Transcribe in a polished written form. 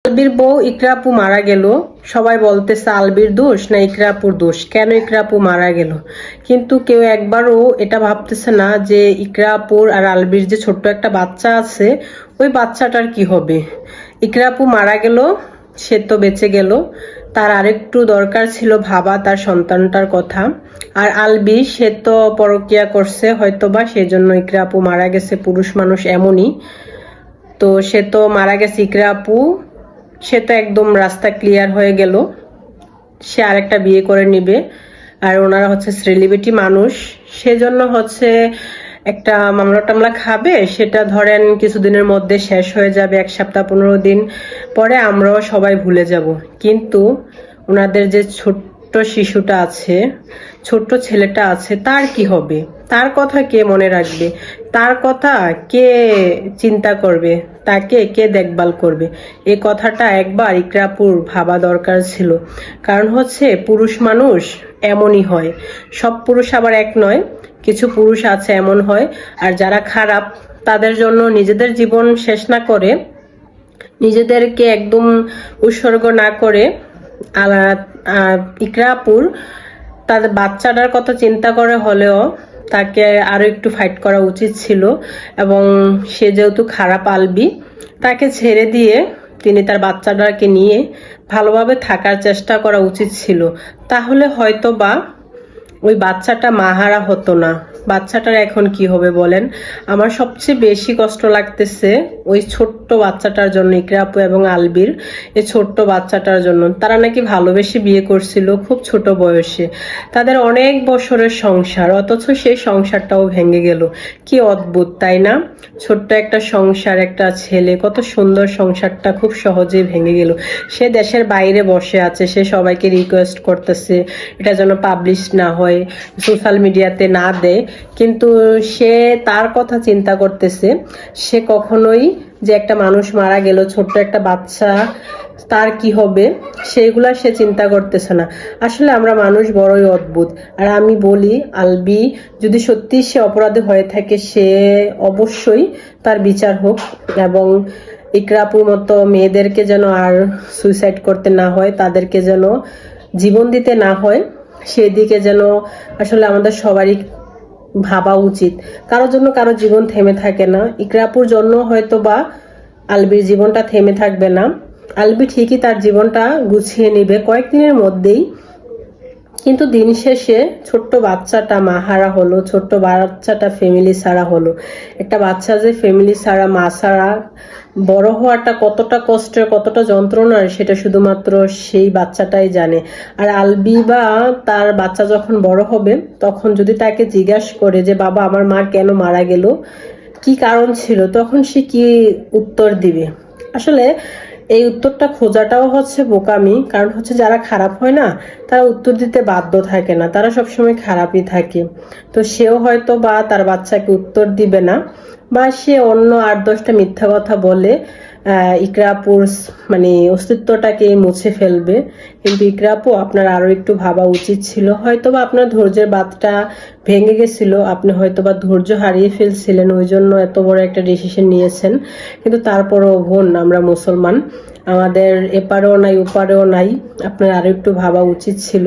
আলবির বউ ইকরা আপু মারা গেল, সবাই বলতেছে আলবির দোষ না ইকরা আপুর দোষ, কেন ইকরা আপু মারা গেল। কিন্তু কেউ একবারও এটা ভাবতেছে না যে ইকরা আপুর আর আলবির যে ছোট্ট একটা বাচ্চা আছে, ওই বাচ্চাটার কি হবে। ইকরা আপু মারা গেল, সে তো বেঁচে গেল, তার আরেকটু দরকার ছিল ভাবা তার সন্তানটার কথা। আর আলবি সে তো পরকিয়া করছে হয়তোবা, সেজন্য ইকরা আপু মারা গেছে, পুরুষ মানুষ এমনই। তো সে তো মারা গেছে ইকরা আপু, সে তো একদম রাস্তা ক্লিয়ার হয়ে গেল, সে আরেকটা বিয়ে করে নিবে। আর ওনারা হচ্ছে সেলিব্রিটি মানুষ, সেজন্য হচ্ছে একটা মামলা টামলা খাবে, সেটা ধরেন কিছুদিনের মধ্যে শেষ হয়ে যাবে, 1 সপ্তাহ 15 দিন পরে আমরাও সবাই ভুলে যাব। কিন্তু ওনাদের যে ছোট্ট শিশুটা আছে, ছোট্ট ছেলেটা আছে, তার কি হবে, তার কথা কে মনে রাখবে, তার কথা কে চিন্তা করবে, তাকে কে দেখভাল করবে। এই কথাটা একবার ইকরা আপুর ভাবা দরকার ছিল। কারণ হচ্ছে পুরুষ মানুষ এমনই হয়, সব পুরুষ আবার এক নয়, কিছু পুরুষ আছে এমন হয়। আর যারা খারাপ, তাদের জন্য নিজেদের জীবন শেষ না করে, নিজেদেরকে একদম উৎসর্গ না করে ইকরা আপুর তাদের বাচ্চাটার কথা চিন্তা করে হলেও তাকে আরো একটু ফাইট করা উচিত ছিল। এবং সে যেহেতু খারাপ আলবি, তাকে ছেড়ে দিয়ে তিনি তার বাচ্চাটাকে নিয়ে ভালোভাবে থাকার চেষ্টা করা উচিত ছিল। তাহলে হয়তো বা ওই বাচ্চাটা মাহারা হতো না। বাচ্চাটার এখন কি হবে বলেন। আমার সবচেয়ে বেশি কষ্ট লাগতেছে ওই ছোট্ট বাচ্চাটার জন্য, ইকরা আপু এবং আলবির এই ছোট্ট বাচ্চাটার জন্য। তারা নাকি ভালোবেসে বিয়ে করছিল খুব ছোট বয়সে, তাদের অনেক বছরের সংসার, অথচ সেই সংসারটাও ভেঙে গেল। কি অদ্ভুত তাই না। ছোট্ট একটা সংসার, একটা ছেলে, কত সুন্দর সংসারটা খুব সহজেই ভেঙে গেল। সে দেশের বাইরে বসে আছে, সে সবাইকে রিকোয়েস্ট করতেছে এটা যেন পাবলিশ না হয়, সোশ্যাল মিডিয়াতে না দেয়। কিন্তু সে তার কথা চিন্তা করতেছে, সে কখনোই যে একটা মানুষ মারা গেল, ছোট্ট একটা বাচ্চা, তার কি হবে সেইগুলা সে চিন্তা করতেছে না। আসলে আমরা মানুষ বড়ই অদ্ভুত। আর আমি বলি, আলবি যদি সত্যি সে অপরাধী হয়ে থাকে, সে অবশ্যই তার বিচার হোক, এবং ইকরা আপুর মতো মেয়েদেরকে যেন আর সুইসাইড করতে না হয়, তাদেরকে যেন জীবন দিতে না হয়, সেদিকে যেন আসলে আমাদের সবারই ভাবা উচিত। কারোর জন্য কারো জীবন থেমে থাকে না। ইকরা আপুর জন্য হয়তো বা আলবির জীবনটা থেমে থাকবে না, আলবি ঠিকই তার জীবনটা গুছিয়ে নিবে কয়েকদিনের মধ্যেই। কিন্তু দিন শেষে ছোট্ট বাচ্চাটা মাহারা হলো, ছোট্ট বাচ্চাটা ফ্যামিলি ছাড়া হলো। একটা বাচ্চা যে ফ্যামিলি ছাড়া, মা ছাড়া বড় হওয়াটা কতটা কষ্টের, কতটা যন্ত্রণার, সেটা শুধুমাত্র সেই বাচ্চাটাই জানে। আর আলবি বা তার বাচ্চা যখন বড় হবে, তখন যদি তাকে জিজ্ঞাসা করে যে বাবা আমার মা কেন মারা গেল, কি কারণ ছিল, তখন সে কি উত্তর দিবে। আসলে এই উত্তরটা খোঁজাটাও হচ্ছে বোকামি। কারণ হচ্ছে যারা খারাপ হয় না, তারা উত্তর দিতে বাধ্য থাকে না, তারা সবসময় খারাপই থাকে। তো সেও হয়তো বা তার বাচ্চাকে উত্তর দিবে না, বা সে অন্য 8-10টা মিথ্যা কথা বলে ইকরা আপুর মানে অস্তিত্বটাকে মুছে ফেলবে। কিন্তু ইকরা আপু, আপনার আরো একটু ভাবা উচিত ছিল। হয়তোবা আপনার ধৈর্যের বাঁধটা ভেঙে গেছিল, আপনি হয়তোবা ধৈর্য হারিয়ে ফেলছিলেন, ওই জন্য এত বড় একটা ডিসিশন নিয়েছেন। কিন্তু তারপরও বোন, আমরা মুসলমান, আমাদের এপারেও নাই ওপারেও নাই, আপনার আরো একটু ভাবা উচিত ছিল।